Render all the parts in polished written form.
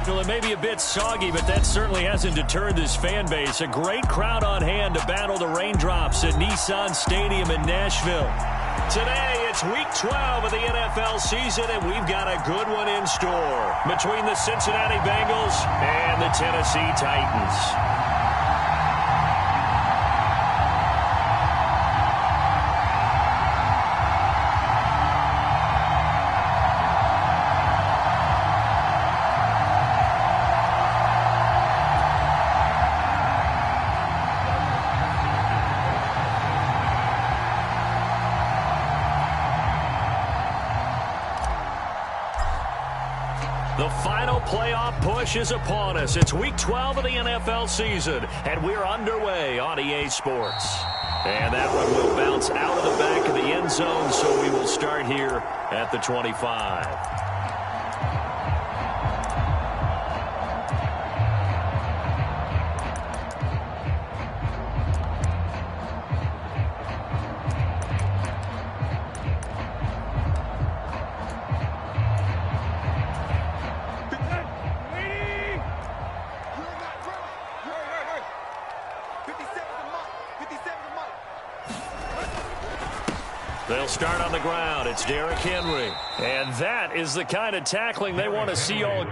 Well, it may be a bit soggy, but that certainly hasn't deterred this fan base. A great crowd on hand to battle the raindrops at Nissan Stadium in Nashville. Today, it's Week 12 of the NFL season, and we've got a good one in store between the Cincinnati Bengals and the Tennessee Titans. The final playoff push is upon us. It's Week 12 of the NFL season, and we're underway on EA Sports. And that one will bounce out of the back of the end zone, so we will start here at the 25. They'll start on the ground. It's Derrick Henry. And that is the kind of tackling they want to see all.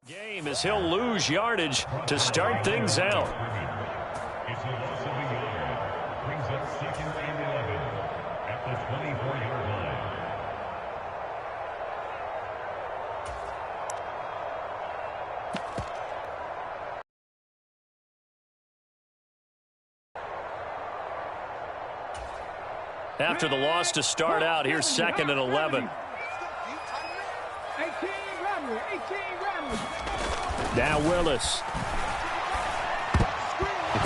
Game as he'll lose yardage to start things out. It's a loss of a yard. Brings up 2nd and 11 at the 24-yard line. After the loss to start out, here's 2nd and 11. Now Willis.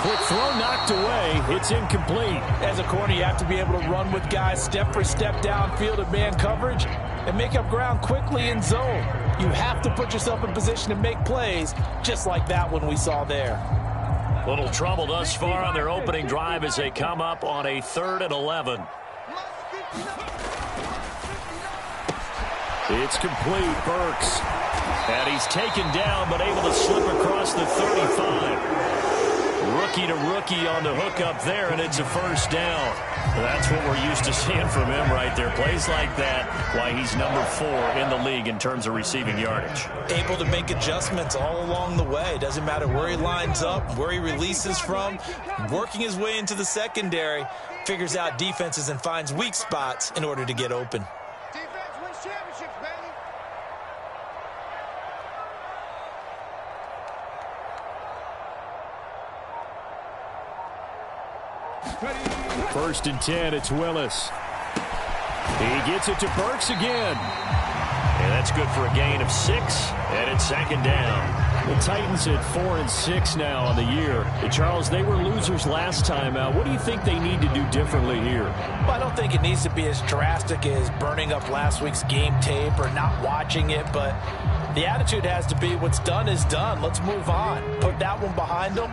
Quick throw knocked away. It's incomplete. As a corner, you have to be able to run with guys step for step downfield in man coverage and make up ground quickly in zone. You have to put yourself in position to make plays, just like that one we saw there. Little trouble thus far on their opening drive as they come up on a 3rd and 11. It's complete. Burks. And he's taken down but able to slip across the 35. Rookie to rookie on the hookup there, and it's a first down. That's what we're used to seeing from him right there. Plays like that, why he's number 4 in the league in terms of receiving yardage. Able to make adjustments all along the way. Doesn't matter where he lines up, where he releases from. Working his way into the secondary, figures out defenses and finds weak spots in order to get open. Defense wins championships, baby. First and 10, it's Willis. He gets it to Burks again. And that's good for a gain of 6, and it's 2nd down. The Titans at 4 and 6 now on the year. And Charles, they were losers last time out. What do you think they need to do differently here? Well, I don't think it needs to be as drastic as burning up last week's game tape or not watching it, but the attitude has to be what's done is done. Let's move on. Put that one behind them,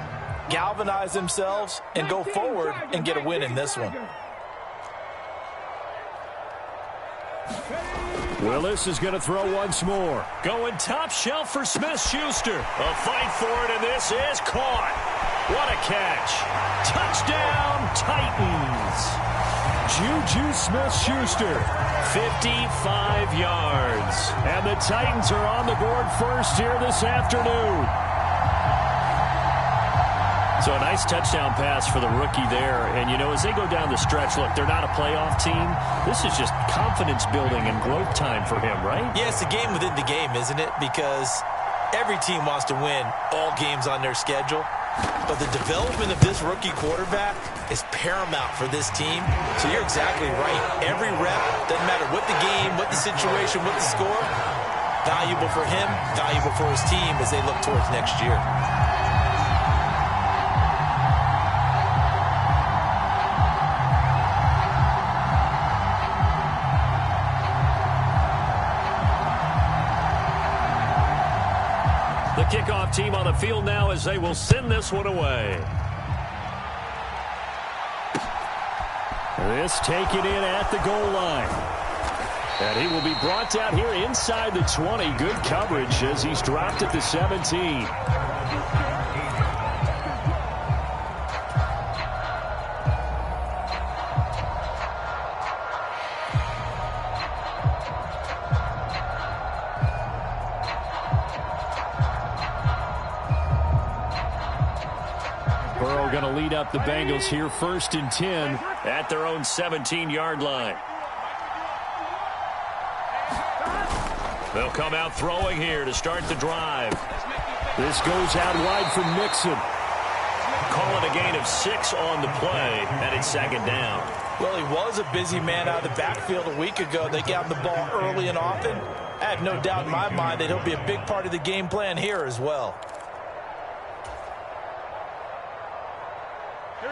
galvanize themselves, and go forward and get a win in this one. Willis is going to throw once more. Going top shelf for Smith-Schuster. A fight for it, and this is caught. What a catch. Touchdown, Titans. Juju Smith-Schuster, 55 yards. And the Titans are on the board first here this afternoon. So a nice touchdown pass for the rookie there. And, you know, as they go down the stretch, look, they're not a playoff team. This is just confidence building and growth time for him, right? Yeah, it's a game within the game, isn't it? Because every team wants to win all games on their schedule. But the development of this rookie quarterback is paramount for this team. So you're exactly right. Every rep, doesn't matter what the game, what the situation, what the score, valuable for him, valuable for his team as they look towards next year. Kickoff team on the field now as they will send this one away. This taken in at the goal line. And he will be brought down here inside the 20. Good coverage as he's dropped at the 17. Burrow going to lead up the Bengals here, 1st and 10 at their own 17-yard line. They'll come out throwing here to start the drive. This goes out wide for Mixon. Call it a gain of 6 on the play, and it's 2nd down. Well, he was a busy man out of the backfield a week ago. They got him the ball early and often. I have no doubt in my mind that he'll be a big part of the game plan here as well.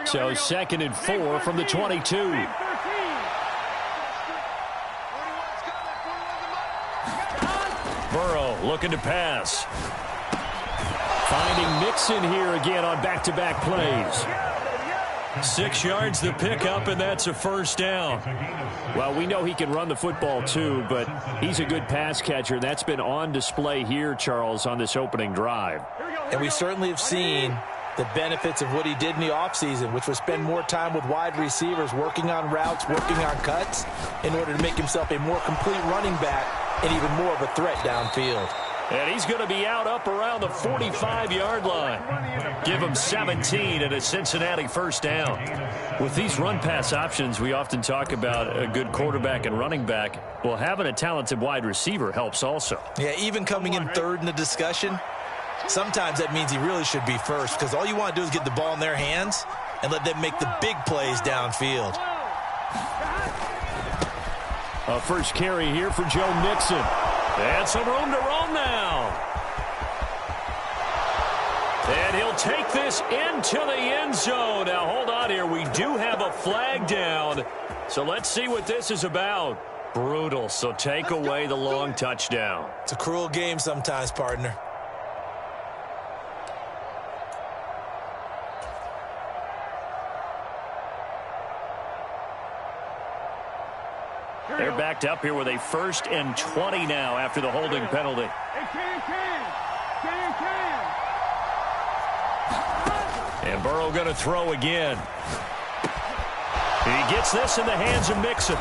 So 2nd and 4 from the 22. Burrow looking to pass. Finding Mixon here again on back-to-back plays. 6 yards the pickup, and that's a 1st down. Well, we know he can run the football too, but he's a good pass catcher. That's been on display here, Charles, on this opening drive. And we certainly have seen the benefits of what he did in the offseason, which was spend more time with wide receivers, working on routes, working on cuts, in order to make himself a more complete running back and even more of a threat downfield. And he's going to be out up around the 45-yard line. Give him 17 and a Cincinnati 1st down. With these run-pass options, we often talk about a good quarterback and running back. Well, having a talented wide receiver helps also. Yeah, even coming in 3rd in the discussion, sometimes that means he really should be 1st, because all you want to do is get the ball in their hands and let them make the big plays downfield. A first carry here for Joe Mixon. And some room to roam now. And he'll take this into the end zone. Now, hold on here. We do have a flag down. So let's see what this is about. Brutal. So take away the long touchdown. It's a cruel game sometimes, partner. They're backed up here with a 1st and 20 now after the holding penalty. And Burrow going to throw again. He gets this in the hands of Mixon.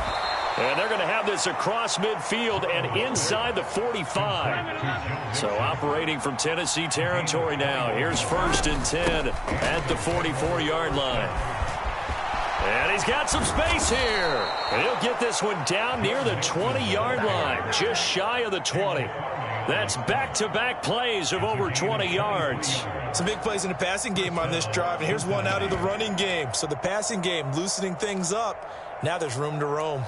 And they're going to have this across midfield and inside the 45. So operating from Tennessee territory now. Here's 1st and 10 at the 44-yard line. And he's got some space here. And he'll get this one down near the 20-yard line, just shy of the 20. That's back-to-back plays of over 20 yards. Some big plays in the passing game on this drive, and here's one out of the running game. So the passing game loosening things up. Now there's room to roam.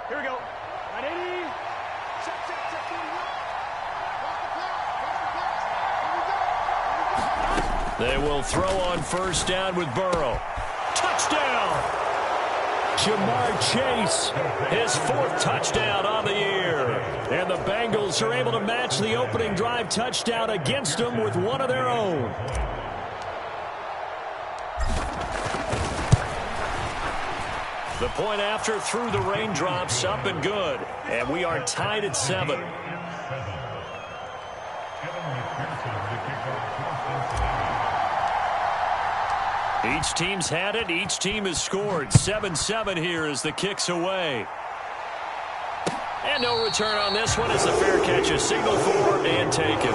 Here we go. Ready? They will throw on 1st down with Burrow. Touchdown! Jamar Chase, his 4th touchdown on the year. And the Bengals are able to match the opening drive touchdown against them with one of their own. The point after through the raindrops, up and good. And we are tied at 7. Each team's had it. Each team has scored. 7-7 here as the kick's away. And no return on this one as the fair catch is signaled for and taken.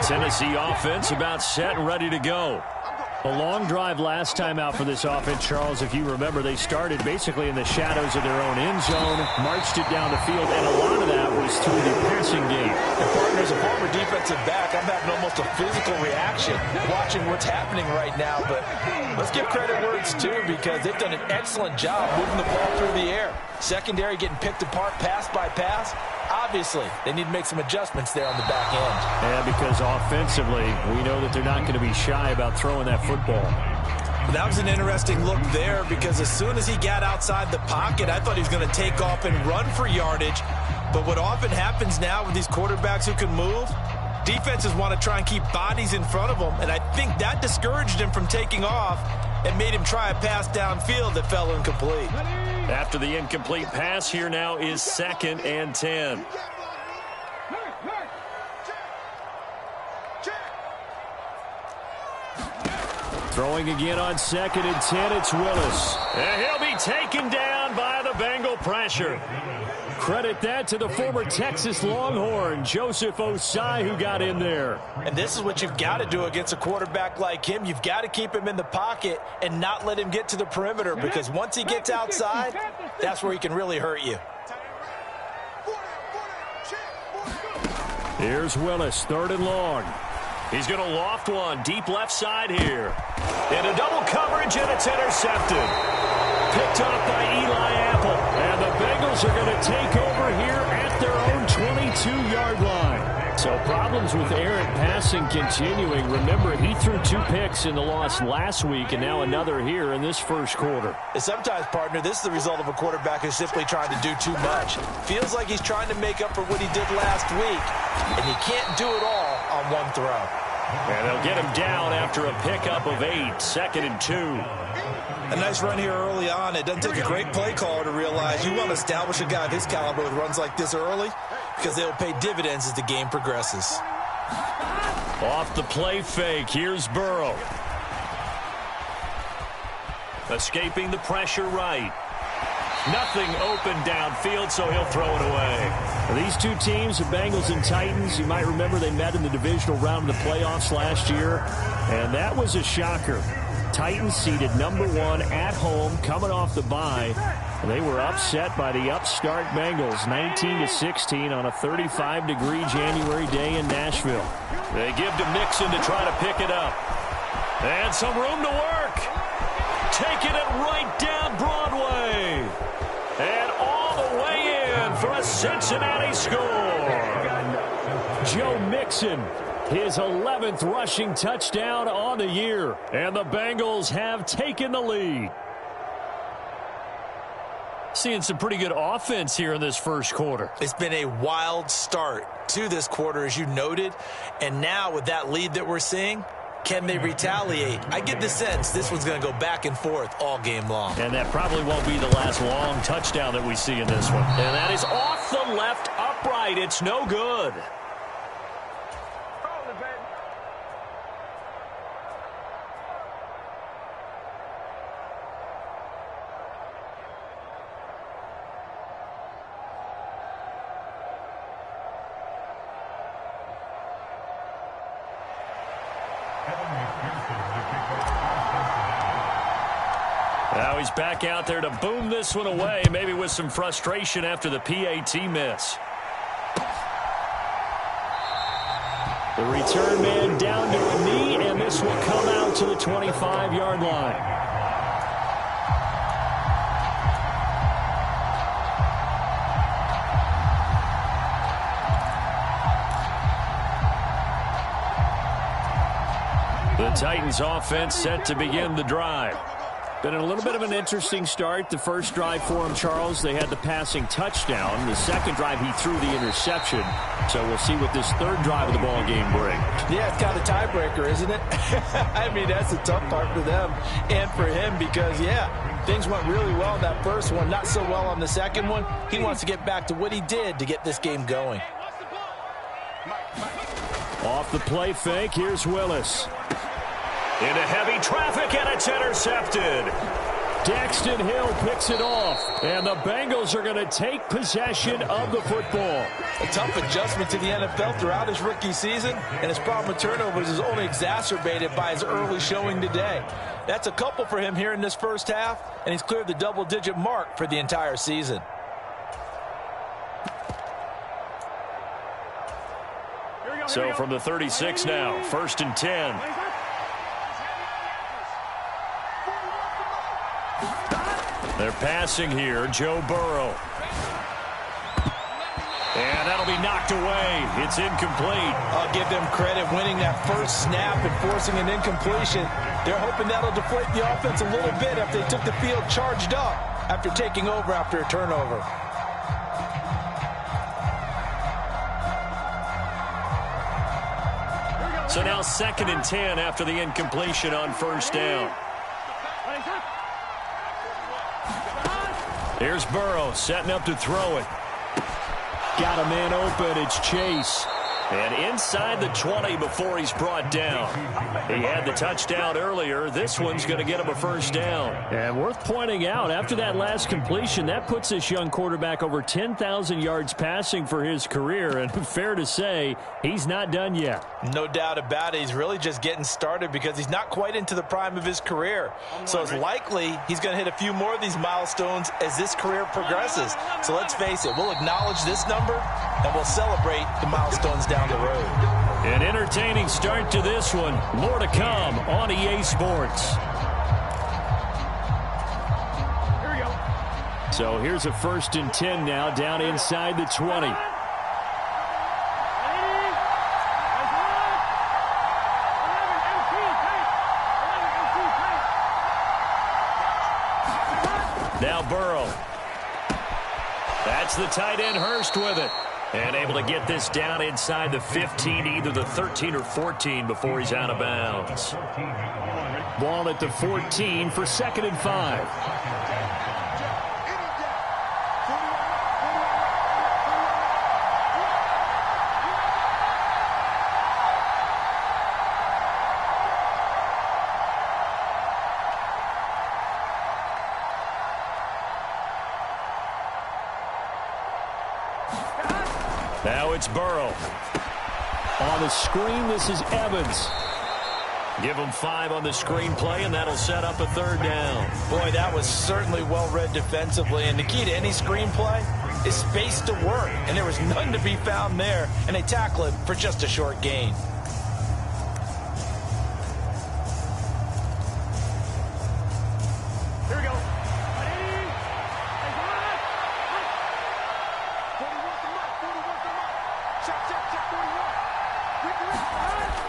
Tennessee offense about set and ready to go. A long drive last time out for this offense, Charles. If you remember, they started basically in the shadows of their own end zone, marched it down the field, and a lot of that was through the passing game. And partner, as a former defensive back, I'm having almost a physical reaction watching what's happening right now. But let's give credit where it's due, because they've done an excellent job moving the ball through the air. Secondary getting picked apart pass by pass. Obviously, they need to make some adjustments there on the back end. Yeah, because offensively, we know that they're not going to be shy about throwing that football. That was an interesting look there, because as soon as he got outside the pocket, I thought he was going to take off and run for yardage. But what often happens now with these quarterbacks who can move, defenses want to try and keep bodies in front of them, and I think that discouraged him from taking off and made him try a pass downfield that fell incomplete. After the incomplete pass, here now is 2nd and 10. Throwing again on 2nd and 10, it's Willis. And he'll be taken down by the Bengal pressure. Credit that to the former Texas Longhorn, Joseph Osai, who got in there. And this is what you've got to do against a quarterback like him. You've got to keep him in the pocket and not let him get to the perimeter, because once he gets outside, that's where he can really hurt you. Here's Willis, 3rd and long. He's going to loft one deep left side here. And a double coverage, and it's intercepted. Picked off by Eli Apple. And the Bengals are going to take over here at their own 22-yard line. So problems with errant passing continuing. Remember, he threw 2 picks in the loss last week, and now another here in this first quarter. And sometimes, partner, this is the result of a quarterback who's simply trying to do too much. Feels like he's trying to make up for what he did last week, and he can't do it all on one throw. And they'll get him down after a pickup of 8, 2nd and 2. A nice run here early on. It doesn't take a great play caller to realize you want to establish a guy of his caliber that runs like this early, because they'll pay dividends as the game progresses. Off the play fake, here's Burrow. Escaping the pressure right. Nothing open downfield, so he'll throw it away. These two teams, the Bengals and Titans, you might remember they met in the divisional round of the playoffs last year, and that was a shocker. Titans seeded number 1 at home, coming off the bye. They were upset by the upstart Bengals, 19-16 on a 35-degree January day in Nashville. They give to Mixon to try to pick it up. And some room to work. Taking it right down Broadway. And all the way in for a Cincinnati score. Joe Mixon, his 11th rushing touchdown on the year. And the Bengals have taken the lead. Seeing some pretty good offense here in this first quarter. It's been a wild start to this quarter, as you noted. And now with that lead that we're seeing, can they retaliate? I get the sense this one's going to go back and forth all game long. And that probably won't be the last long touchdown that we see in this one. And that is off the left upright. It's no good. Now he's back out there to boom this one away, maybe with some frustration after the PAT miss. The return man down to a knee, and this will come out to the 25-yard line. The Titans offense set to begin the drive. Been a little bit of an interesting start. The first drive for him, Charles, they had the passing touchdown. The second drive, he threw the interception. So we'll see what this third drive of the ball game brings. Yeah, it's kind of a tiebreaker, isn't it? I mean, that's the tough part for them and for him because, yeah, things went really well in that first one, not so well on the second one. He wants to get back to what he did to get this game going. Off the play fake, here's Willis. Into heavy traffic, and it's intercepted. Daxton Hill picks it off, and the Bengals are going to take possession of the football. A tough adjustment to the NFL throughout his rookie season, and his problem with turnovers is only exacerbated by his early showing today. That's a couple for him here in this first half, and he's cleared the double-digit mark for the entire season. So from the 36 now, 1st and 10. They're passing here, Joe Burrow. And that'll be knocked away. It's incomplete. I'll give them credit winning that first snap and forcing an incompletion. They're hoping that'll deflate the offense a little bit after they took the field charged up after taking over after a turnover. So now 2nd and 10 after the incompletion on 1st down. Here's Burrow setting up to throw it. Got a man open. It's Chase. And inside the 20 before he's brought down. He had the touchdown earlier. This one's going to get him a 1st down. And worth pointing out, after that last completion, that puts this young quarterback over 10,000 yards passing for his career. And fair to say, he's not done yet. No doubt about it. He's really just getting started because he's not quite into the prime of his career. So it's likely he's going to hit a few more of these milestones as this career progresses. So let's face it, we'll acknowledge this number and we'll celebrate the milestones down the road. An entertaining start to this one. More to come on EA Sports. Here we go. So here's a 1st and 10 now down inside the 20. Now Burrow. That's the tight end Hurst with it. And able to get this down inside the 15, either the 13 or 14 before he's out of bounds. Ball at the 14 for 2nd and 5. Now it's Burrow. On the screen, this is Evans. Give him 5 on the screenplay, and that'll set up a 3rd down. Boy, that was certainly well-read defensively. And the key to any screenplay is space to work. And there was none to be found there. And they tackle it for just a short gain. Here we go.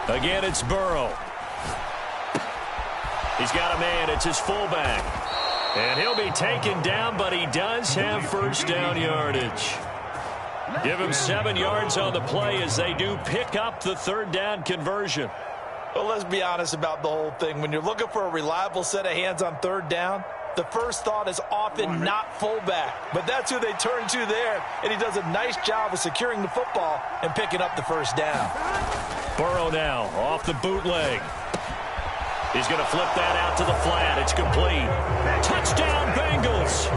Again, it's Burrow. He's got a man. It's his fullback. And he'll be taken down, but he does have 1st down yardage. Give him 7 yards on the play as they do pick up the 3rd down conversion. Well, let's be honest about the whole thing. When you're looking for a reliable set of hands on 3rd down, the first thought is often not fullback. But that's who they turn to there, and he does a nice job of securing the football and picking up the 1st down. Burrow now off the bootleg. He's going to flip that out to the flat. It's complete. Touchdown, Bengals.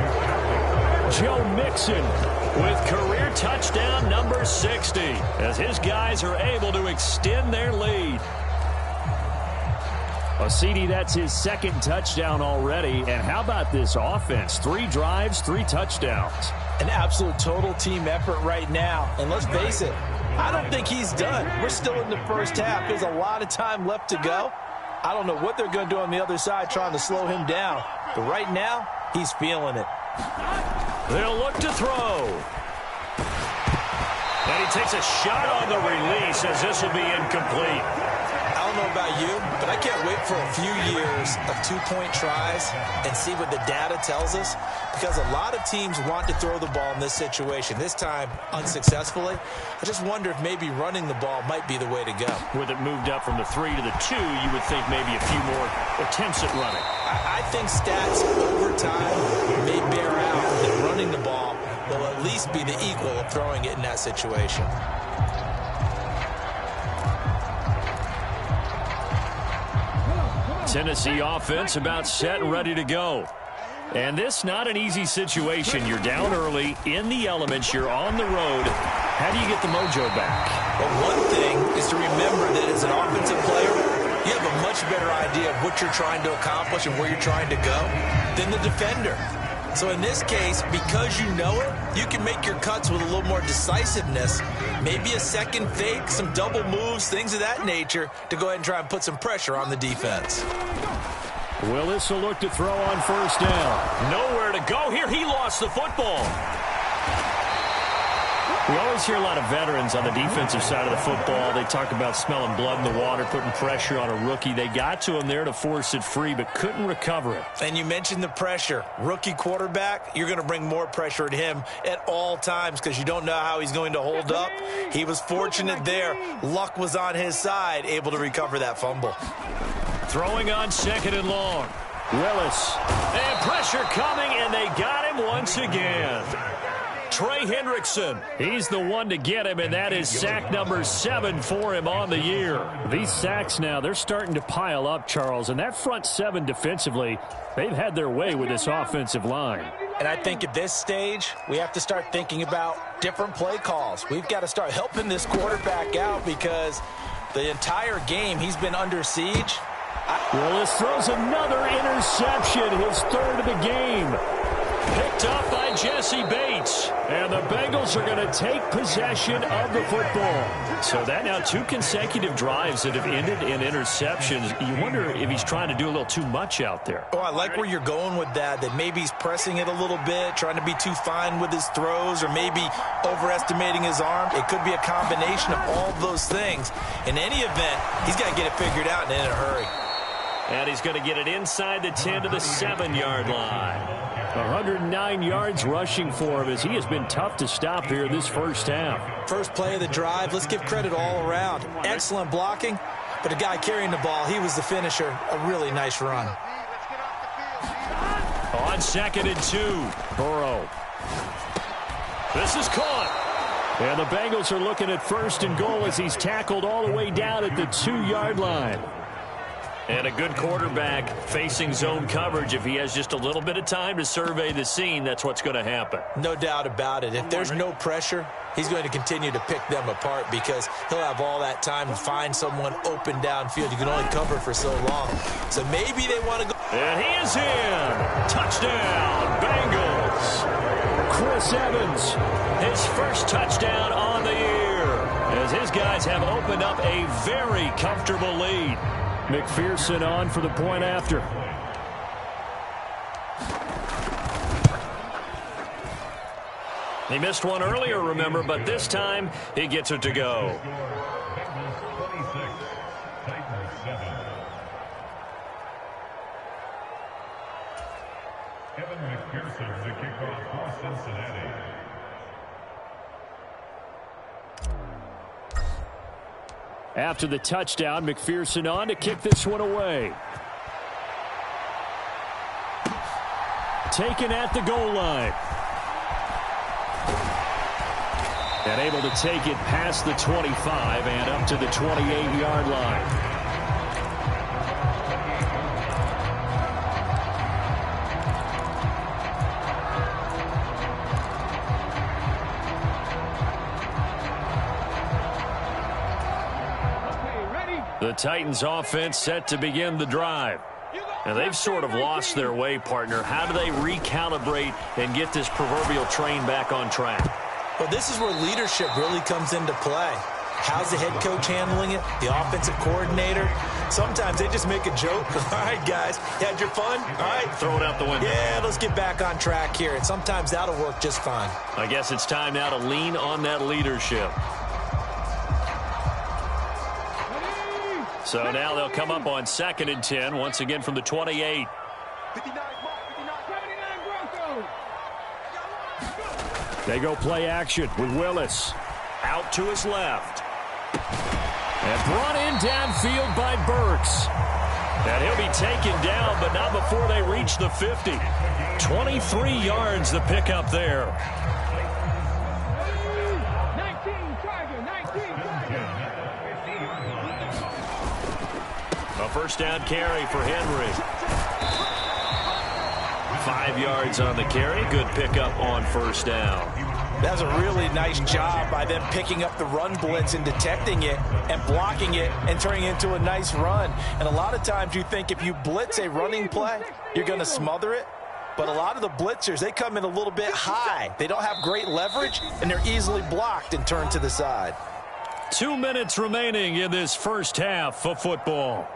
Joe Mixon with career touchdown number 60 as his guys are able to extend their lead. Well, CD, that's his 2nd touchdown already. And how about this offense? 3 drives, 3 touchdowns. An absolute total team effort right now. And let's face it, I don't think he's done. We're still in the first half. There's a lot of time left to go. I don't know what they're going to do on the other side trying to slow him down. But right now, he's feeling it. They'll look to throw. And he takes a shot on the release as this will be incomplete. I don't know about you, but I can't wait for a few years of 2-point tries and see what the data tells us, because a lot of teams want to throw the ball in this situation. This time, unsuccessfully. I just wonder if maybe running the ball might be the way to go. With it moved up from the 3 to the 2, you would think maybe a few more attempts at running. I think stats over time may bear out that running the ball will at least be the equal of throwing it in that situation. Tennessee offense about set and ready to go. And this not an easy situation. You're down early, in the elements, you're on the road. How do you get the mojo back? Well, one thing is to remember that as an offensive player, you have a much better idea of what you're trying to accomplish and where you're trying to go than the defender. So in this case, because you know it, you can make your cuts with a little more decisiveness, maybe a second fake, some double moves, things of that nature, to go ahead and try and put some pressure on the defense. Willis will look to throw on first down. Nowhere to go here. He lost the football. We always hear a lot of veterans on the defensive side of the football. They talk about smelling blood in the water, putting pressure on a rookie. They got to him there to force it free, but couldn't recover it. And you mentioned the pressure. Rookie quarterback, you're going to bring more pressure at him at all times because you don't know how he's going to hold up. He was fortunate there. Luck was on his side, able to recover that fumble. Throwing on second and long. Willis. And pressure coming, and they got him once again. Trey Hendrickson. He's the one to get him, and that is sack number 7 for him on the year. These sacks now, they're starting to pile up, Charles, and that front 7 defensively, they've had their way with this offensive line. And I think at this stage, we have to start thinking about different play calls. We've got to start helping this quarterback out because the entire game he's been under siege. Willis throws another interception, his third of the game. Picked up by Jesse Bates. And the Bengals are going to take possession of the football. So that now 2 consecutive drives that have ended in interceptions. You wonder if he's trying to do a little too much out there. Oh, I like where you're going with that maybe he's pressing it a little bit, trying to be too fine with his throws, or maybe overestimating his arm. It could be a combination of all those things. In any event, he's got to get it figured out and in a hurry. And he's going to get it inside the 10 to the 7-yard line. 109 yards rushing for him as he has been tough to stop here this first half. First play of the drive, let's give credit all around. Excellent blocking, but the guy carrying the ball, he was the finisher. A really nice run. On second and 2, Burrow. This is caught. And the Bengals are looking at first and goal as he's tackled all the way down at the 2-yard line. And a good quarterback facing zone coverage. If he has just a little bit of time to survey the scene, that's what's going to happen. No doubt about it. If there's no pressure, he's going to continue to pick them apart because he'll have all that time to find someone open downfield. You can only cover for so long. So maybe they want to go. And he is in. Touchdown, Bengals. Chris Evans, his first touchdown on the year, as his guys have opened up a very comfortable lead. McPherson on for the point after. He missed one earlier, remember, but this time he gets it to go. Kevin McPherson to kick off for Cincinnati. After the touchdown, McPherson on to kick this one away. Taken at the goal line. And able to take it past the 25 and up to the 28-yard line. The Titans offense set to begin the drive. And they've sort of lost their way, partner. How do they recalibrate and get this proverbial train back on track? Well, this is where leadership really comes into play. How's the head coach handling it? The offensive coordinator? Sometimes they just make a joke. All right, guys, you had your fun? All right. Throw it out the window. Yeah, let's get back on track here. And sometimes that'll work just fine. I guess it's time now to lean on that leadership. So now they'll come up on second and 10, once again from the 28. They go play action with Willis. Out to his left. And brought in downfield by Burks. And he'll be taken down, but not before they reach the 50. 23 yards the pickup there. 19, Tiger, 19. A first down carry for Henry. 5 yards on the carry. Good pickup on first down. That's a really nice job by them picking up the run blitz and detecting it and blocking it and turning it into a nice run. And a lot of times you think if you blitz a running play, you're going to smother it. But a lot of the blitzers, they come in a little bit high. They don't have great leverage, and they're easily blocked and turned to the side. 2 minutes remaining in this first half of football.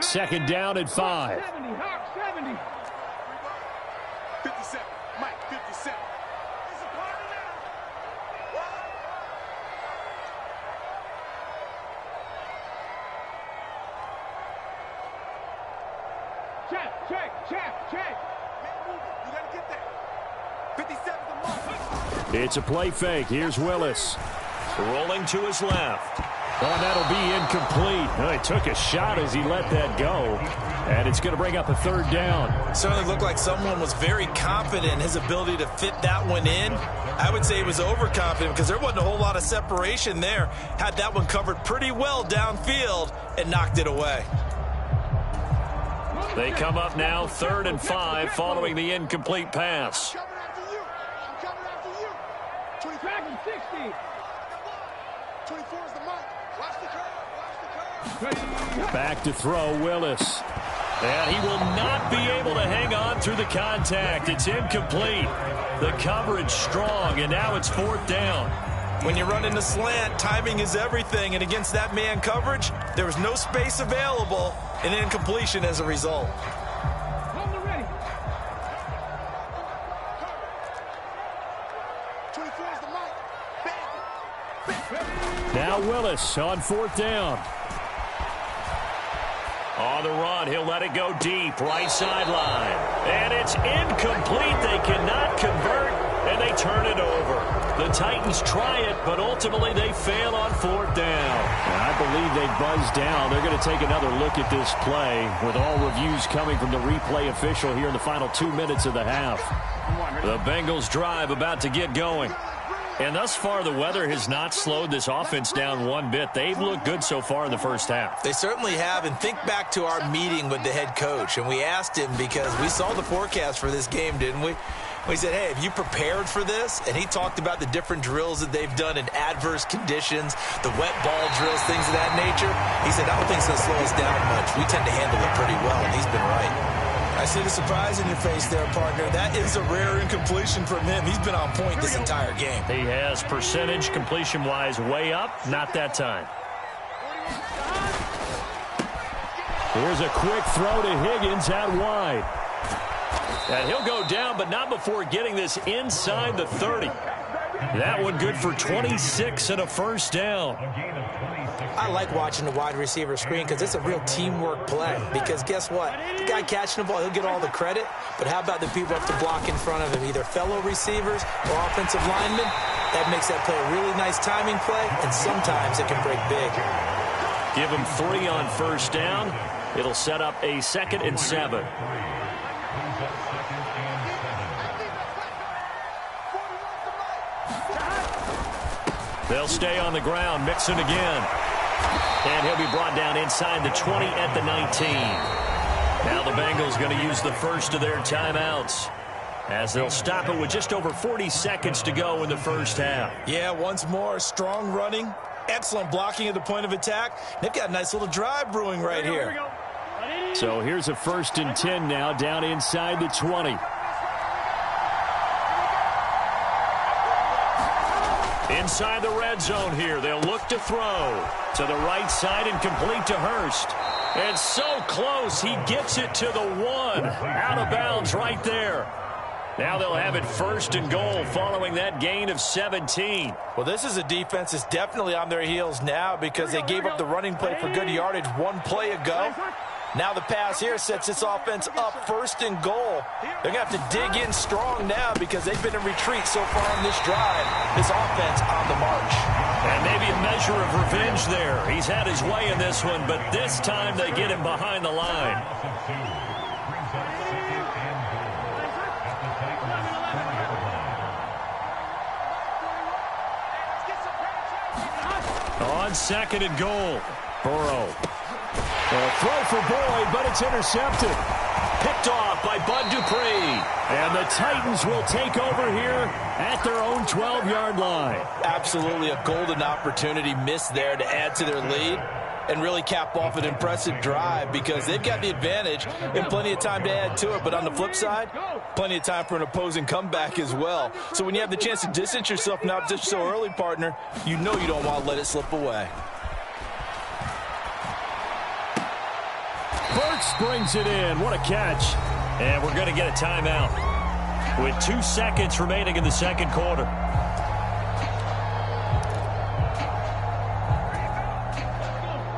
Second down at 5. 70, Hawk 70. 57, Mike, 57. It's a party now. Check. Man, move it. You got to get that. 57 the mark. It's a play fake. Here's Willis. Rolling to his left. Oh, that'll be incomplete. Oh, he took a shot as he let that go. And it's going to bring up a third down. Certainly looked like someone was very confident in his ability to fit that one in. I would say he was overconfident because there wasn't a whole lot of separation there. Had that one covered pretty well downfield and knocked it away. They come up now 3rd and 5 following the incomplete pass. Coming after you. I'm coming after you. 24, Track him 60. 24 is the mark. Watch the curve. Back to throw, Willis. And he will not be able to hang on through the contact. It's incomplete. The coverage strong, and now it's 4th down. When you run in the slant, timing is everything, and against that man coverage, there was no space available, and incompletion as a result. Hold the ready. 24 is the mark. Now Willis on 4th down. On the run, he'll let it go deep, right sideline. And it's incomplete. They cannot convert, and they turn it over. The Titans try it, but ultimately they fail on 4th down. And I believe they buzzed down. They're going to take another look at this play with all reviews coming from the replay official here in the final 2 minutes of the half. The Bengals drive about to get going. And thus far, the weather has not slowed this offense down one bit. They've looked good so far in the first half. They certainly have, and think back to our meeting with the head coach, and we asked him because we saw the forecast for this game, didn't we? We said, hey, have you prepared for this? And he talked about the different drills that they've done in adverse conditions, the wet ball drills, things of that nature. He said, I don't think it's going to slow us down much. We tend to handle it pretty well, and he's been right. I see the surprise in your face there, partner. That is a rare incompletion from him. He's been on point this entire game. He has percentage completion-wise way up. Not that time. Here's a quick throw to Higgins out wide. And he'll go down, but not before getting this inside the 30. That one good for 26 and a first down. I like watching the wide receiver screen because it's a real teamwork play. Because guess what? The guy catching the ball, he'll get all the credit. But how about the people who have to block in front of him, either fellow receivers or offensive linemen? That makes that play a really nice timing play, and sometimes it can break big. Give him 3 on first down. It'll set up a 2nd and 7. They'll stay on the ground. Mixon again. And he'll be brought down inside the 20 at the 19. Now the Bengals going to use the first of their timeouts as they'll stop it with just over 40 seconds to go in the first half. Yeah, once more, strong running, excellent blocking at the point of attack. They've got a nice little drive brewing right here. So here's a 1st and 10 now down inside the 20. Inside the red zone here. They'll look to throw to the right side and complete to Hurst. And so close, he gets it to the 1. Out of bounds right there. Now they'll have it 1st and goal following that gain of 17. Well, this is a defense that's definitely on their heels now because they gave up the running play for good yardage one play ago. Now the pass here sets this offense up 1st and goal. They're going to have to dig in strong now because they've been in retreat so far on this drive. This offense on the march. And maybe a measure of revenge there. He's had his way in this one, but this time they get him behind the line. On 2nd and goal, Burrow. A throw for Boyd, but it's intercepted. picked off by Bud Dupree. And the Titans will take over here at their own 12-yard line. Absolutely a golden opportunity missed there to add to their lead and really cap off an impressive drive because they've got the advantage and plenty of time to add to it. But on the flip side, plenty of time for an opposing comeback as well. So when you have the chance to distance yourself from opposition so early, partner, you know you don't want to let it slip away. Burks brings it in. What a catch. And we're going to get a timeout with 2 seconds remaining in the second quarter.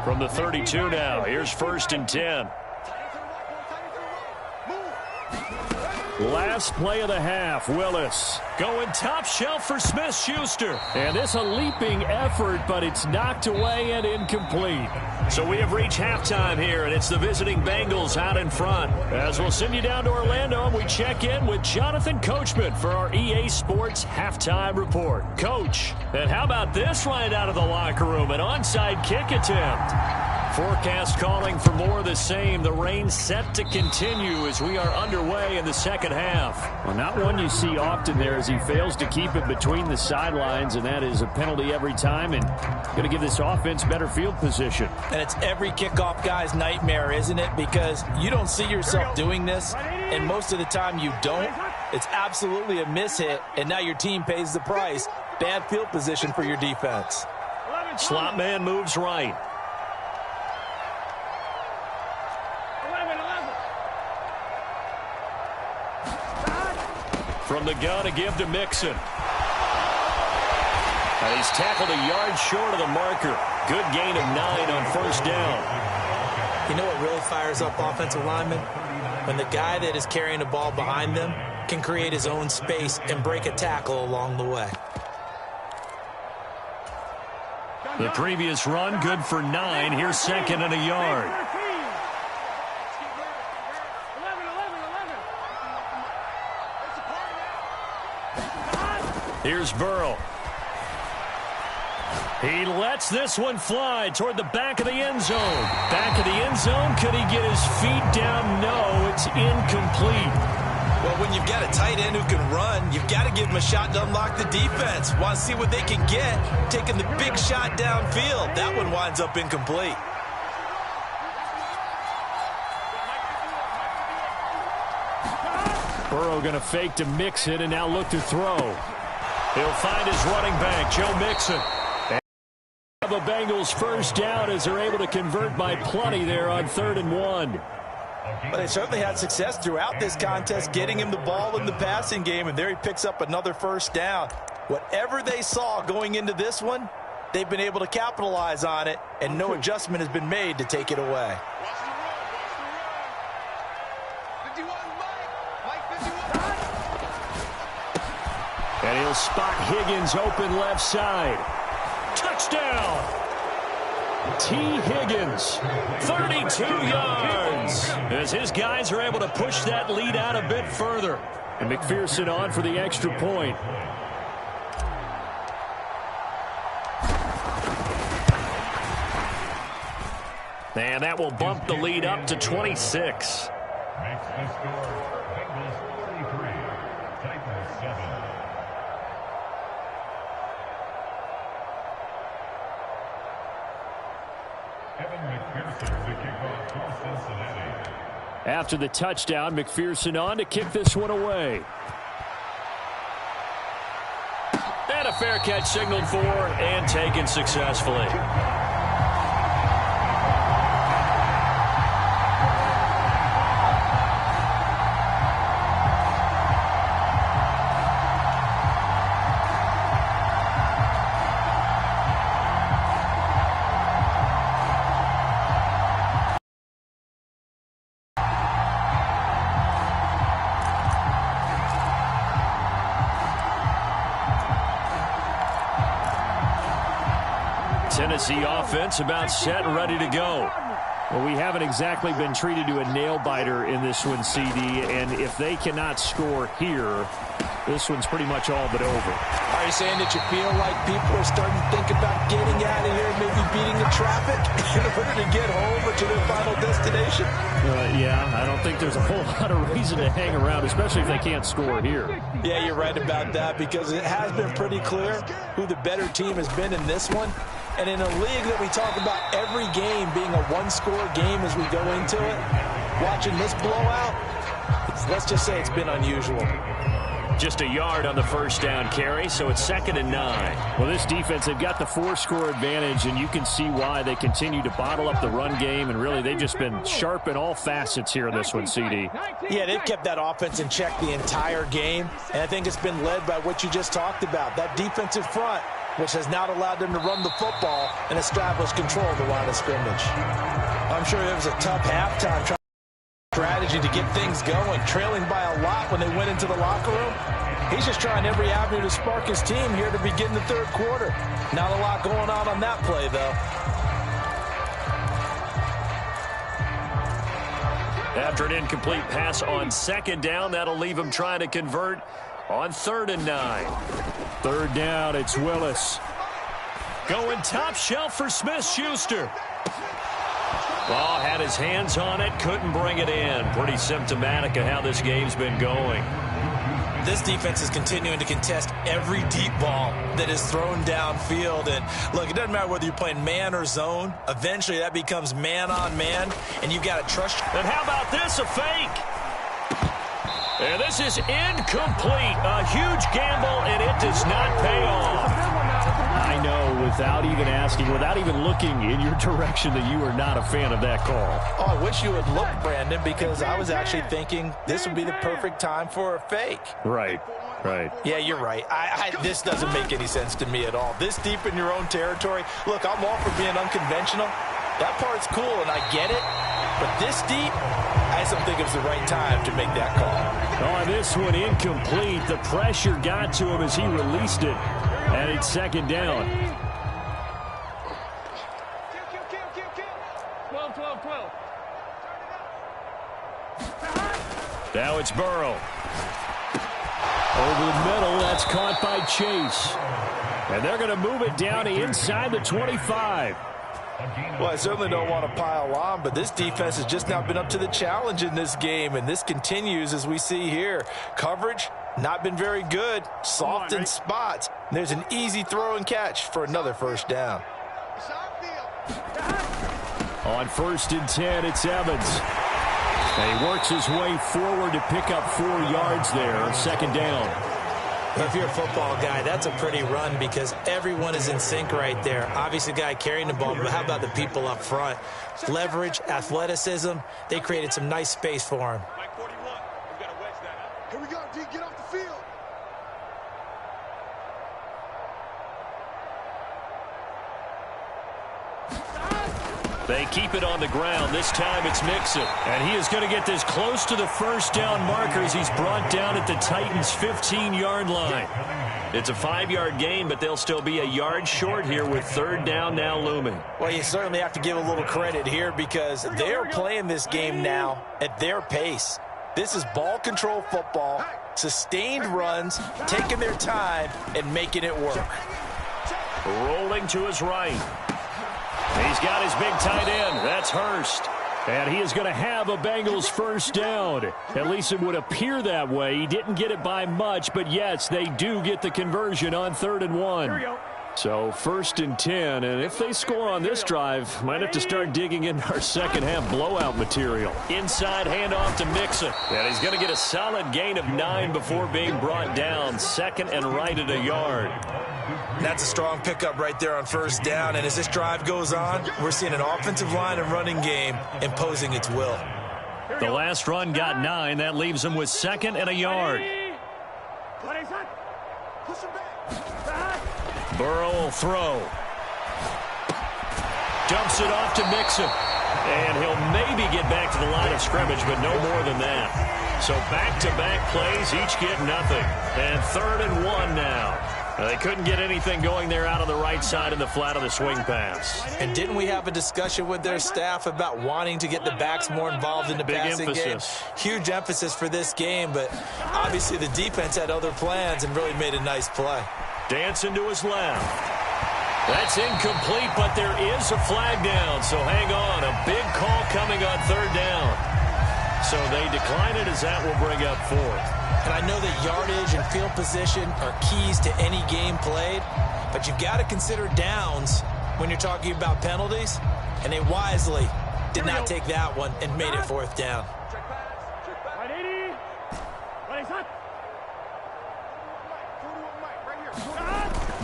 From the 32 now, here's 1st and 10. Last play of the half, Willis. Going top shelf for Smith-Schuster. And this a leaping effort, but it's knocked away and incomplete. So we have reached halftime here, and it's the visiting Bengals out in front. As we'll send you down to Orlando, and we check in with Jonathan Coachman for our EA Sports Halftime Report. Coach, and how about this right out of the locker room? An onside kick attempt. Forecast calling for more of the same. The rain set to continue as we are underway in the second half. Well, not one you see often there as he fails to keep it between the sidelines, and that is a penalty every time and going to give this offense better field position. And it's every kickoff guy's nightmare, isn't it? Because you don't see yourself doing this, and most of the time you don't. It's absolutely a mishit, and now your team pays the price. Bad field position for your defense. Slot man moves right. From the gun to give to Mixon. And he's tackled a yard short of the marker. Good gain of 9 on 1st down. You know what really fires up offensive linemen? When the guy that is carrying the ball behind them can create his own space and break a tackle along the way. The previous run good for 9. Here's 2nd and a yard. Here's Burrow. He lets this one fly toward the back of the end zone. Back of the end zone. Could he get his feet down? No, it's incomplete. Well, when you've got a tight end who can run, you've got to give him a shot to unlock the defense. Want to see what they can get, taking the big shot downfield. That one winds up incomplete. Burrow going to fake to Mixon and now look to throw. He'll find his running back, Joe Mixon. And the Bengals 1st down as they're able to convert by plenty there on 3rd and 1. But they certainly had success throughout this contest, getting him the ball in the passing game, and there he picks up another 1st down. Whatever they saw going into this one, they've been able to capitalize on it, and no adjustment has been made to take it away. And he'll spot Higgins open left side. Touchdown! T. Higgins, 32 yards. As his guys are able to push that lead out a bit further. And McPherson on for the extra point. And that will bump the lead up to 26. Makes the score Bengals 43, Titans 7. Evan McPherson to kick off for Cincinnati. After the touchdown, McPherson on to kick this one away. And a fair catch signaled for and taken successfully. Tennessee offense about set and ready to go. Well, we haven't exactly been treated to a nail-biter in this one, CD, and if they cannot score here, this one's pretty much all but over. Are you saying that you feel like people are starting to think about getting out of here, maybe beating the traffic in order to get home or to their final destination? Yeah, I don't think there's a whole lot of reason to hang around, especially if they can't score here. Yeah, you're right about that, because it has been pretty clear who the better team has been in this one. And in a league that we talk about every game being a one-score game as we go into it, watching this blowout, let's just say it's been unusual. Just a yard on the first down carry, so it's 2nd and 9. Well, this defense, they've got the 4-score advantage, and you can see why they continue to bottle up the run game, and really they've just been sharp in all facets here in this one, CD. Yeah, they've kept that offense in check the entire game, and I think it's been led by what you just talked about, that defensive front, which has not allowed them to run the football and establish control of the line of scrimmage. I'm sure it was a tough halftime trying strategy to get things going, trailing by a lot when they went into the locker room. He's just trying every avenue to spark his team here to begin the third quarter. Not a lot going on that play, though. After an incomplete pass on 2nd down, that'll leave him trying to convert on 3rd and 9. 3rd down, it's Willis. Going top shelf for Smith-Schuster. Ball had his hands on it, couldn't bring it in. Pretty symptomatic of how this game's been going. This defense is continuing to contest every deep ball that is thrown downfield. And look, it doesn't matter whether you're playing man or zone. Eventually that becomes man on man, and you've got to trust. And how about this, a fake? And this is incomplete. A huge gamble, and it does not pay off. I know, without even asking, without even looking in your direction, that you are not a fan of that call. Oh, I wish you would look, Brandon, because I was actually thinking this would be the perfect time for a fake. Right. Yeah, you're right. This doesn't make any sense to me at all. This deep in your own territory. Look, I'm all for being unconventional. That part's cool, and I get it. But this deep, I just don't think it was the right time to make that call. On this one, incomplete. The pressure got to him as he released it. And it's 2nd down. 12. Now it's Burrow. Over the middle, that's caught by Chase. And they're going to move it down to inside the 25. Well, I certainly don't want to pile on, but this defense has just not been up to the challenge in this game, and this continues as we see here. Coverage, not been very good, soft in spots. There's an easy throw and catch for another first down. On 1st and 10, it's Evans. And he works his way forward to pick up 4 yards there, 2nd down. If you're a football guy, that's a pretty run because everyone is in sync right there. Obviously, the guy carrying the ball, but how about the people up front? Leverage, athleticism, they created some nice space for him. Mike 41, we got to wedge that. Here we go, D, get off the field. They keep it on the ground. This time it's Mixon. And he is going to get this close to the first down markers. He's brought down at the Titans' 15-yard line. It's a 5-yard gain, but they'll still be a yard short here with 3rd down now looming. Well, you certainly have to give a little credit here because they're playing this game now at their pace. This is ball control football, sustained runs, taking their time and making it work. Rolling to his right. He's got his big tight end. That's Hurst. And he is going to have a Bengals first down. At least it would appear that way. He didn't get it by much, but yes, they do get the conversion on 3rd and 1. So 1st and 10, and if they score on this drive, might have to start digging into our second half blowout material. Inside handoff to Mixon. And he's going to get a solid gain of 9 before being brought down. 2nd and right at a yard. That's a strong pickup right there on 1st down, and as this drive goes on, we're seeing an offensive line and running game imposing its will. The last run got 9. That leaves him with 2nd and a yard. Burrow will throw. Dumps it off to Mixon. And he'll maybe get back to the line of scrimmage, but no more than that. So back-to-back plays, each get nothing. And 3rd and 1 now. They couldn't get anything going there out on the right side in the flat of the swing pass. And didn't we have a discussion with their staff about wanting to get the backs more involved in the passing game? Huge emphasis for this game, but obviously the defense had other plans and really made a nice play. Dancing to his left. That's incomplete, but there is a flag down, so hang on. A big call coming on third down. So they decline it as that will bring up fourth. And I know that yardage and field position are keys to any game played, but you've got to consider downs when you're talking about penalties, and they wisely did not take that one and made it fourth down.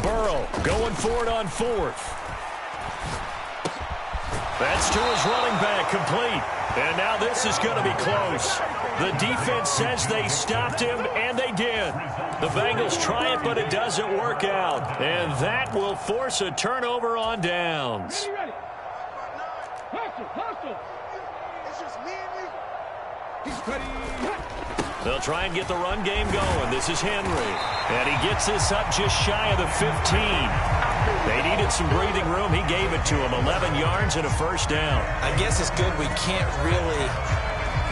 Burrow going for it on fourth. That's to his running back, complete. And now this is going to be close. The defense says they stopped him, and they did. The Bengals try it, but it doesn't work out. And that will force a turnover on downs. They'll try and get the run game going. This is Henry. And he gets this up just shy of the 15. They needed some breathing room. He gave it to him. 11 yards and a first down. I guess it's good we can't really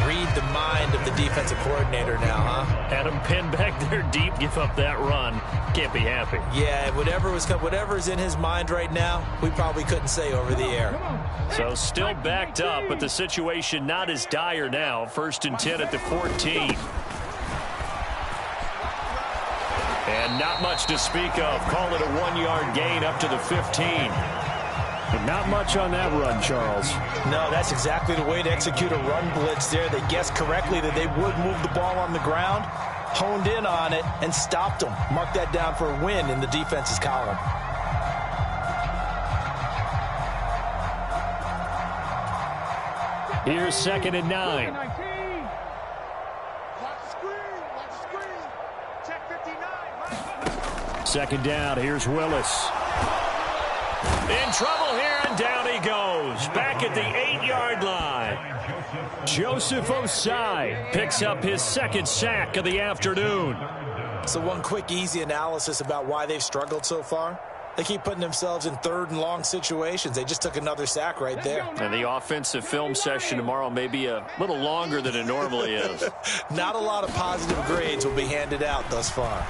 read the mind of the defensive coordinator now, huh? Had him pinned back there deep, give up that run. Can't be happy. Yeah, whatever's in his mind right now, we probably couldn't say over the air. So still backed up, but the situation not as dire now. 1st and 10 at the 14. And not much to speak of. Call it a 1-yard gain up to the 15. But not much on that run, Charles. No, that's exactly the way to execute a run blitz there. They guessed correctly that they would move the ball on the ground, honed in on it, and stopped them. Mark that down for a win in the defense's column. Here's 2nd and 9. Watch the screen. Check 59. 2nd down. Here's Willis. In trouble here, and down he goes. Back at the 8-yard line. Joseph Osai picks up his 2nd sack of the afternoon. So one quick, easy analysis about why they've struggled so far. They keep putting themselves in 3rd and long situations. They just took another sack right there. And the offensive film session tomorrow may be a little longer than it normally is. Not a lot of positive grades will be handed out thus far.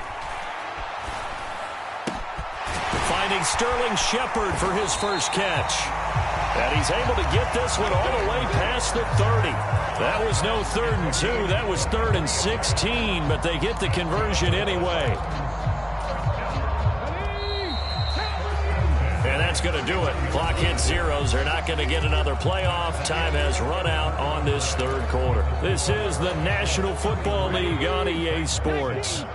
Finding Sterling Shepard for his first catch. And he's able to get this one all the way past the 30. That was no 3rd and 2. That was 3rd and 16, but they get the conversion anyway. And that's going to do it. Clock hits zeros. They're not going to get another playoff. Time has run out on this 3rd quarter. This is the National Football League on EA Sports.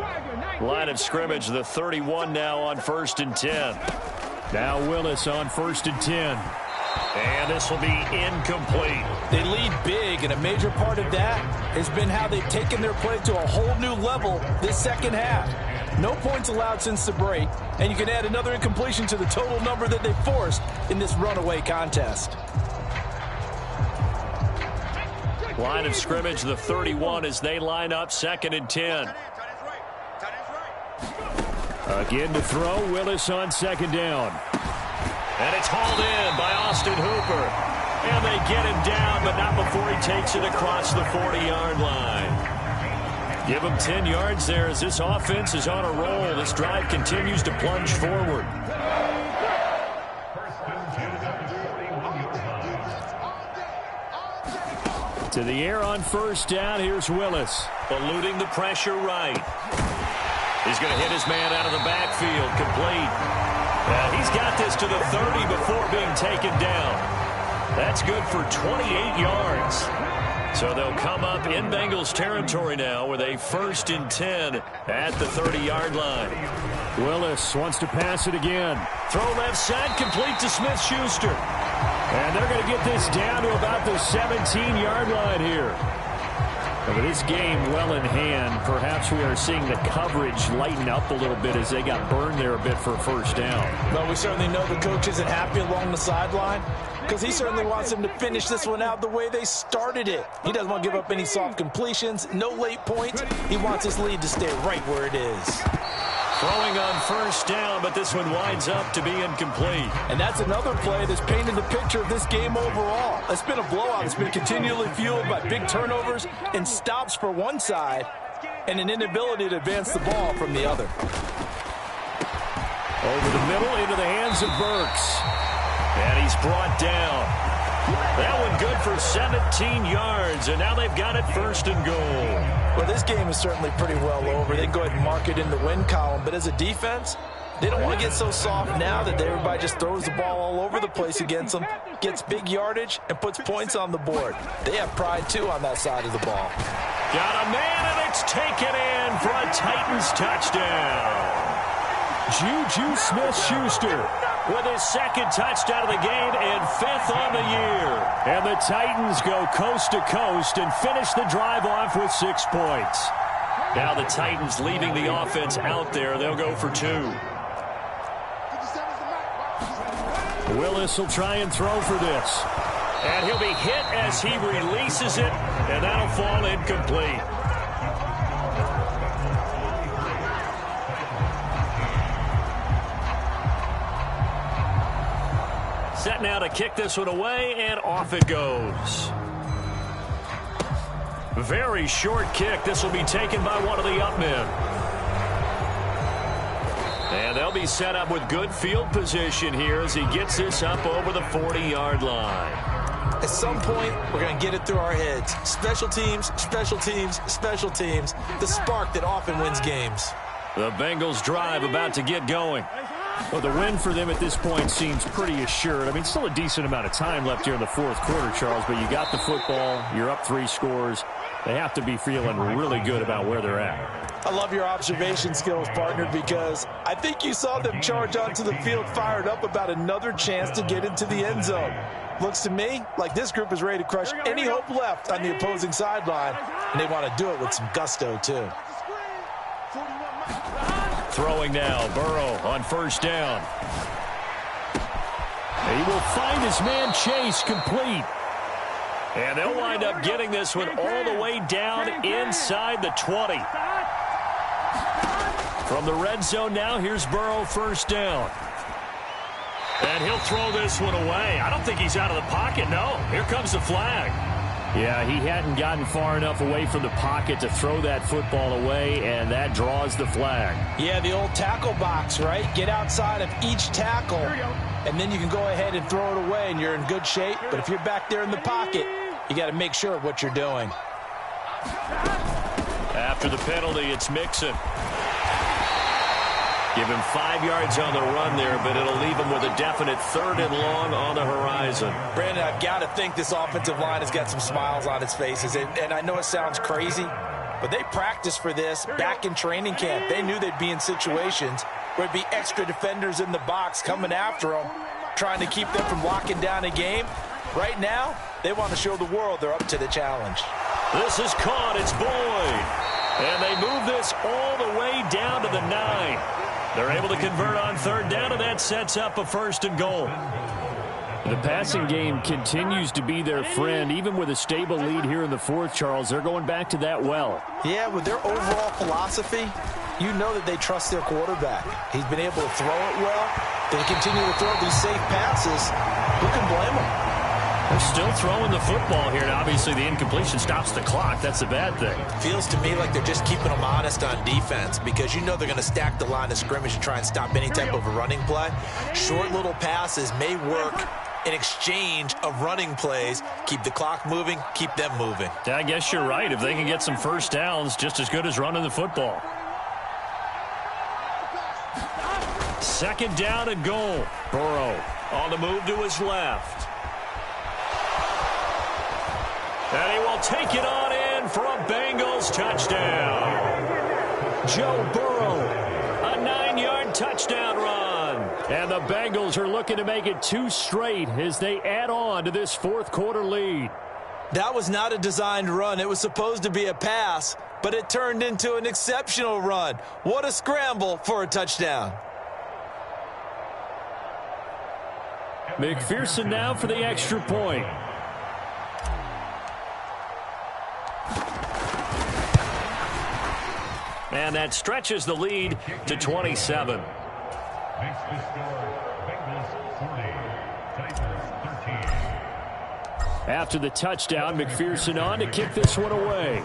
Line of scrimmage, the 31 now on 1st and 10. Now Willis on 1st and 10. And this will be incomplete. They lead big, and a major part of that has been how they've taken their play to a whole new level this second half. No points allowed since the break, and you can add another incompletion to the total number that they forced in this runaway contest. Line of scrimmage, the 31 as they line up 2nd and 10. Again to throw, Willis on 2nd down. And it's hauled in by Austin Hooper. And they get him down, but not before he takes it across the 40-yard line. Give him 10 yards there as this offense is on a roll. This drive continues to plunge forward. To the air on 1st down, here's Willis. Eluding the pressure right. He's going to hit his man out of the backfield, complete. He's got this to the 30 before being taken down. That's good for 28 yards. So they'll come up in Bengals territory now with a 1st and 10 at the 30-yard line. Willis wants to pass it again. Throw left side, complete to Smith-Schuster. And they're going to get this down to about the 17-yard line here. But this game well in hand, perhaps we are seeing the coverage lighten up a little bit as they got burned there a bit for a 1st down. Well, we certainly know the coach isn't happy along the sideline because he certainly wants them to finish this one out the way they started it. He doesn't want to give up any soft completions, no late points. He wants his lead to stay right where it is. Throwing on 1st down, but this one winds up to be incomplete. And that's another play that's painted the picture of this game overall. It's been a blowout. It's been continually fueled by big turnovers and stops for one side and an inability to advance the ball from the other. Over the middle into the hands of Burks. And he's brought down. That one good for 17 yards, and now they've got it 1st and goal. Well, this game is certainly pretty well over. They can go ahead and mark it in the win column, but as a defense, they don't want to get so soft now that everybody just throws the ball all over the place against them, gets big yardage, and puts points on the board. They have pride, too, on that side of the ball. Got a man, and it's taken in for a Titans touchdown. Juju Smith-Schuster with his 2nd touchdown of the game and 5th on the year. And the Titans go coast to coast and finish the drive off with 6 points. Now the Titans leaving the offense out there. They'll go for 2. Willis will try and throw for this. And he'll be hit as he releases it, and that'll fall incomplete. Set now to kick this one away, and off it goes. Very short kick. This will be taken by one of the up men. And they'll be set up with good field position here as he gets this up over the 40-yard line. At some point, we're going to get it through our heads. Special teams, special teams, special teams. The spark that often wins games. The Bengals drive about to get going. Well, the win for them at this point seems pretty assured. I mean, still a decent amount of time left here in the 4th quarter, Charles, but you got the football. You're up 3 scores. They have to be feeling really good about where they're at. I love your observation skills, partner, because I think you saw them charge onto the field fired up about another chance to get into the end zone. Looks to me like this group is ready to crush any hope left on the opposing sideline, and they want to do it with some gusto, too. Throwing now, Burrow on 1st down. He will find his man Chase complete. And they'll wind up getting this one all the way down inside the 20. From the red zone now, here's Burrow 1st down. And he'll throw this one away. I don't think he's out of the pocket, no. Here comes the flag. Yeah, he hadn't gotten far enough away from the pocket to throw that football away, and that draws the flag. Yeah, the old tackle box, right? Get outside of each tackle, and then you can go ahead and throw it away, and you're in good shape. But if you're back there in the pocket, you got to make sure of what you're doing. After the penalty, it's Mixon. Give him 5 yards on the run there, but it'll leave him with a definite 3rd and long on the horizon. Brandon, I've got to think this offensive line has got some smiles on its faces. And I know it sounds crazy, but they practiced for this back in training camp. They knew they'd be in situations where there'd be extra defenders in the box coming after them, trying to keep them from locking down a game. Right now, they want to show the world they're up to the challenge. This is caught. It's Boyd. And they move this all the way down to the 9. They're able to convert on 3rd down, and that sets up a 1st and goal. The passing game continues to be their friend. Even with a stable lead here in the 4th, Charles, they're going back to that well. Yeah, with their overall philosophy, you know that they trust their quarterback. He's been able to throw it well. They continue to throw these safe passes. Who can blame them? They're still throwing the football here, and obviously the incompletion stops the clock. That's a bad thing. Feels to me like they're just keeping them honest on defense because you know they're going to stack the line of scrimmage and try and stop any type of a running play. Short little passes may work in exchange of running plays. Keep the clock moving, keep them moving. I guess you're right. If they can get some 1st downs, just as good as running the football. 2nd down and goal. Burrow on the move to his left. And he will take it on in for a Bengals touchdown. Joe Burrow, a 9-yard touchdown run. And the Bengals are looking to make it 2 straight as they add on to this 4th quarter lead. That was not a designed run. It was supposed to be a pass, but it turned into an exceptional run. What a scramble for a touchdown. McPherson now for the extra point. And that stretches the lead to 27. Makes the score Bengals 40, Titans 13. After the touchdown, McPherson on to kick this one away.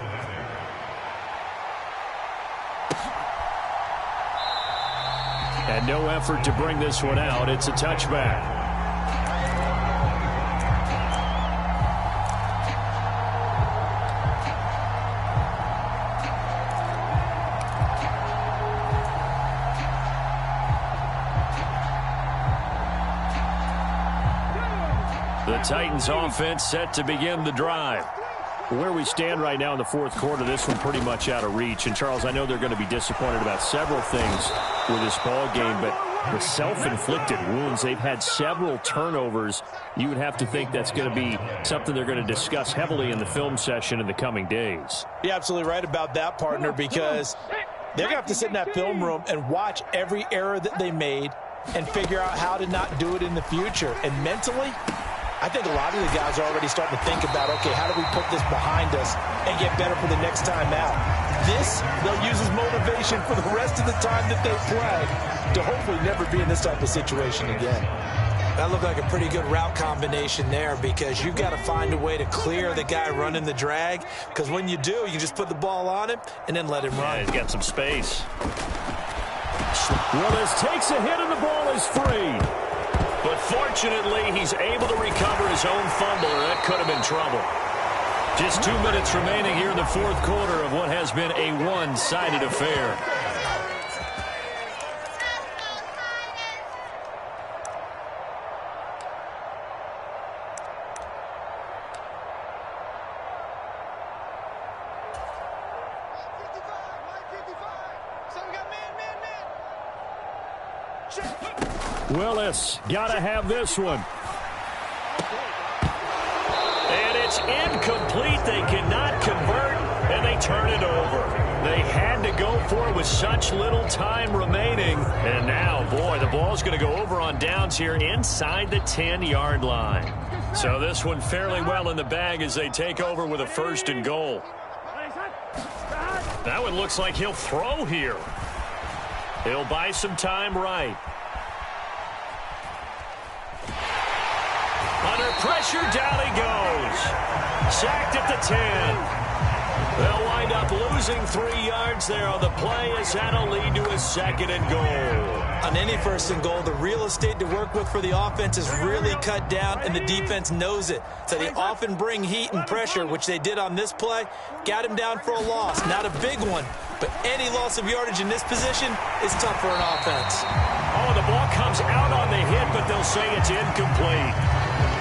And no effort to bring this one out. It's a touchback. The Titans offense set to begin the drive. Where we stand right now in the fourth quarter, this one pretty much out of reach. And, Charles, I know they're going to be disappointed about several things with this ball game, but the self-inflicted wounds, they've had several turnovers. You would have to think that's going to be something they're going to discuss heavily in the film session in the coming days. You're absolutely right about that, partner, because they're going to have to sit in that film room and watch every error that they made and figure out how to not do it in the future. And mentally, I think a lot of the guys are already starting to think about, okay, how do we put this behind us and get better for the next time out? This, they'll use as motivation for the rest of the time that they play to hopefully never be in this type of situation again. That looked like a pretty good route combination there, because you've got to find a way to clear the guy running the drag, because when you do, you just put the ball on him and then let him run. Yeah, he's got some space. Willis takes a hit and the ball is free. But fortunately, he's able to recover his own fumble, or that could have been trouble. Just 2 minutes remaining here in the fourth quarter of what has been a one-sided affair. Willis, gotta have this one. And it's incomplete. They cannot convert, and they turn it over. They had to go for it with such little time remaining. And now, boy, the ball's going to go over on downs here inside the 10-yard line. So this one fairly well in the bag as they take over with a 1st and goal. That one looks like he'll throw here. He'll buy some time right. Under pressure, down he goes. Sacked at the 10. They'll wind up losing 3 yards there on the play as that'll lead to a 2nd and goal. On any 1st and goal, the real estate to work with for the offense is really cut down, and the defense knows it. So they often bring heat and pressure, which they did on this play. Got him down for a loss. Not a big one, but any loss of yardage in this position is tough for an offense. Oh, the ball comes out on the hit, but they'll say it's incomplete.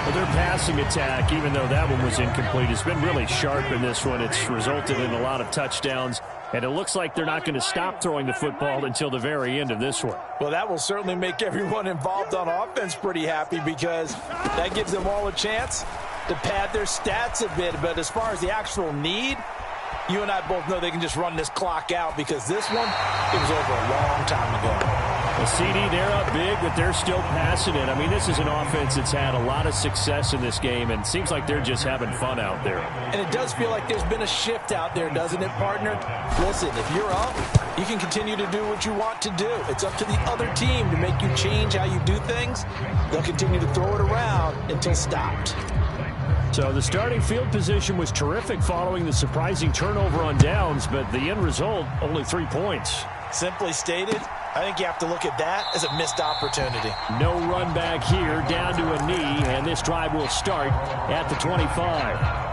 Well, their passing attack, even though that one was incomplete, has been really sharp in this one. It's resulted in a lot of touchdowns, and it looks like they're not going to stop throwing the football until the very end of this one. Well, that will certainly make everyone involved on offense pretty happy, because that gives them all a chance to pad their stats a bit. But as far as the actual need, you and I both know they can just run this clock out, because this one, it was over a long time ago. The CD, they're up big, but they're still passing it. I mean, this is an offense that's had a lot of success in this game, and it seems like they're just having fun out there. And it does feel like there's been a shift out there, doesn't it, partner? Listen, if you're up, you can continue to do what you want to do. It's up to the other team to make you change how you do things. They'll continue to throw it around until stopped. So the starting field position was terrific following the surprising turnover on downs, but the end result, only 3 points. Simply stated, I think you have to look at that as a missed opportunity. No run back here, down to a knee, and this drive will start at the 25.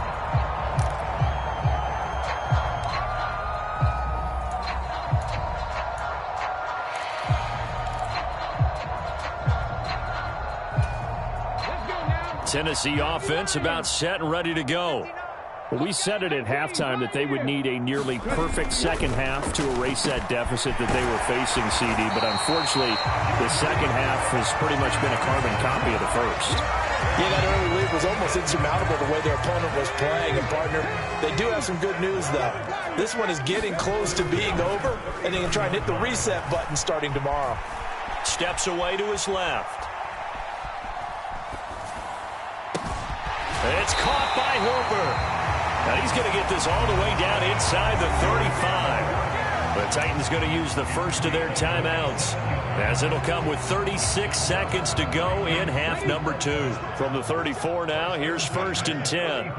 Tennessee offense about set and ready to go. Well, we said it at halftime that they would need a nearly perfect second half to erase that deficit that they were facing, CD. But unfortunately, the second half has pretty much been a carbon copy of the first. Yeah, that early lead was almost insurmountable the way their opponent was playing. And, partner, they do have some good news, though. This one is getting close to being over, and they can try and hit the reset button starting tomorrow. Steps away to his left. It's caught by Hooper. Now he's going to get this all the way down inside the 35. The Titans going to use the first of their timeouts, as it'll come with 36 seconds to go in half number 2. From the 34 now, here's 1st and 10.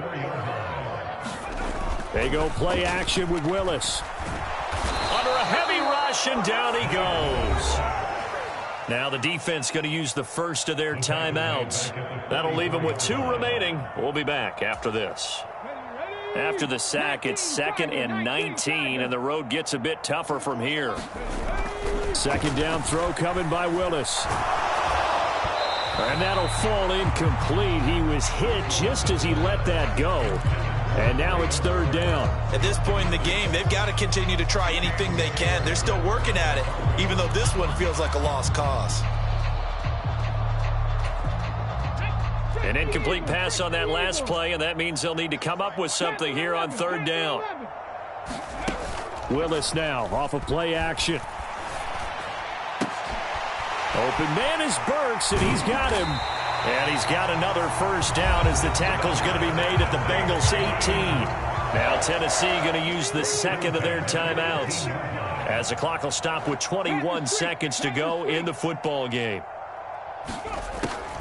They go play action with Willis. Under a heavy rush, and down he goes. Now the defense going to use the first of their timeouts. That'll leave them with 2 remaining. We'll be back after this. After the sack, it's 2nd and 19, and the road gets a bit tougher from here. Second down throw coming by Willis. And that'll fall incomplete. He was hit just as he let that go. And now it's 3rd down. At this point in the game, they've got to continue to try anything they can. They're still working at it, even though this one feels like a lost cause. An incomplete pass on that last play, and that means they'll need to come up with something here on 3rd down. Willis now off of play action. Open man is Burks, and he's got him. And he's got another first down as the tackle's going to be made at the Bengals 18. Now Tennessee going to use the second of their timeouts as the clock will stop with 21 seconds to go in the football game.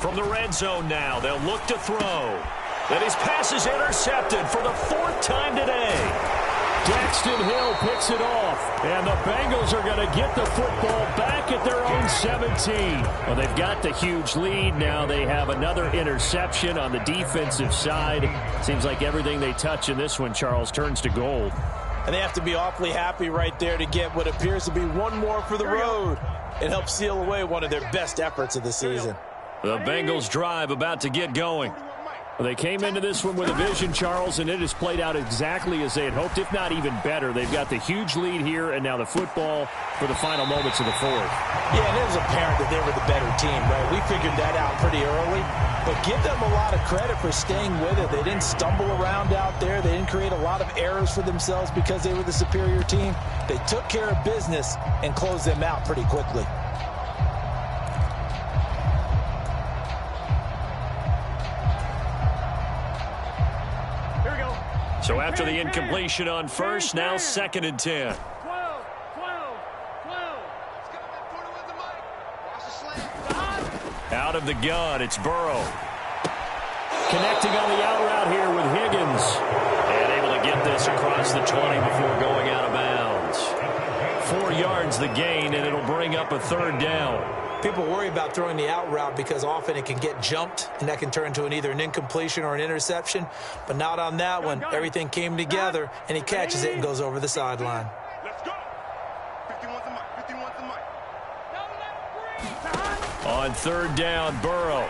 From the red zone now, they'll look to throw. And his pass is intercepted for the 4th time today. Daxton Hill picks it off, and the Bengals are going to get the football back at their own 17. Well, they've got the huge lead. Now they have another interception on the defensive side. Seems like everything they touch in this one, Charles, turns to gold. And they have to be awfully happy right there to get what appears to be one more for the road. It helps seal away one of their best efforts of the season. The Bengals drive about to get going. Well, they came into this one with a vision, Charles, and it has played out exactly as they had hoped, if not even better. They've got the huge lead here, and now the football for the final moments of the 4th. Yeah, and it was apparent that they were the better team, right? We figured that out pretty early, but give them a lot of credit for staying with it. They didn't stumble around out there. They didn't create a lot of errors for themselves because they were the superior team. They took care of business and closed them out pretty quickly. So after the incompletion on first, now 2nd and 10. 12. Out of the gun, it's Burrow. Connecting on the out route here with Higgins. And able to get this across the 20 before going out of bounds. 4 yards the gain, and it'll bring up a 3rd down. People worry about throwing the out route because often it can get jumped, and that can turn into either an incompletion or an interception. But not on that one. Everything came together, and he catches it and goes over the sideline. Let's go. 51's the mic. 51's the mic. On 3rd down, Burrow.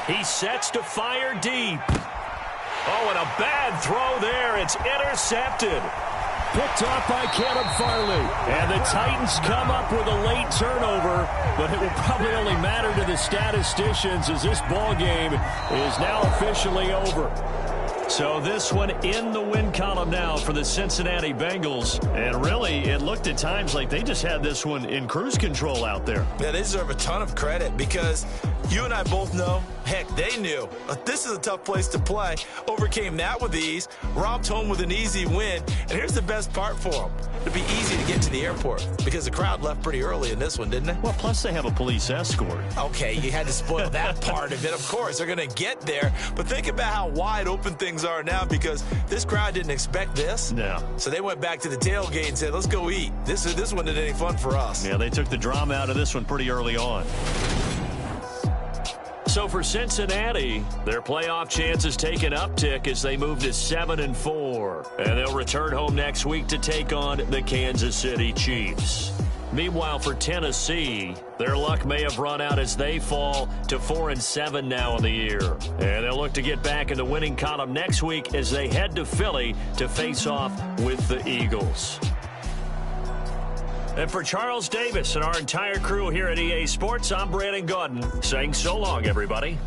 He sets to fire deep. Oh, and a bad throw there. It's intercepted. Picked off by Caleb Farley. And the Titans come up with a late turnover, but it will probably only matter to the statisticians as this ball game is now officially over. So this one in the win column now for the Cincinnati Bengals. And really, it looked at times like they just had this one in cruise control out there. Yeah, they deserve a ton of credit because you and I both know, heck, they knew. This is a tough place to play. Overcame that with ease, romped home with an easy win. And here's the best part for them. It'd be easy to get to the airport because the crowd left pretty early in this one, didn't they? Well, plus they have a police escort. Okay, you had to spoil that part of it. Of course, they're going to get there. But think about how wide open things are now because this crowd didn't expect this. No. So they went back to the tailgate and said, let's go eat. This one isn't any fun for us. Yeah, they took the drama out of this one pretty early on. So for Cincinnati, their playoff chances take an uptick as they move to 7-4. And they'll return home next week to take on the Kansas City Chiefs. Meanwhile, for Tennessee, their luck may have run out as they fall to 4-7 now in the year. And they'll look to get back in the winning column next week as they head to Philly to face off with the Eagles. And for Charles Davis and our entire crew here at EA Sports, I'm Brandon Gaudin saying so long, everybody.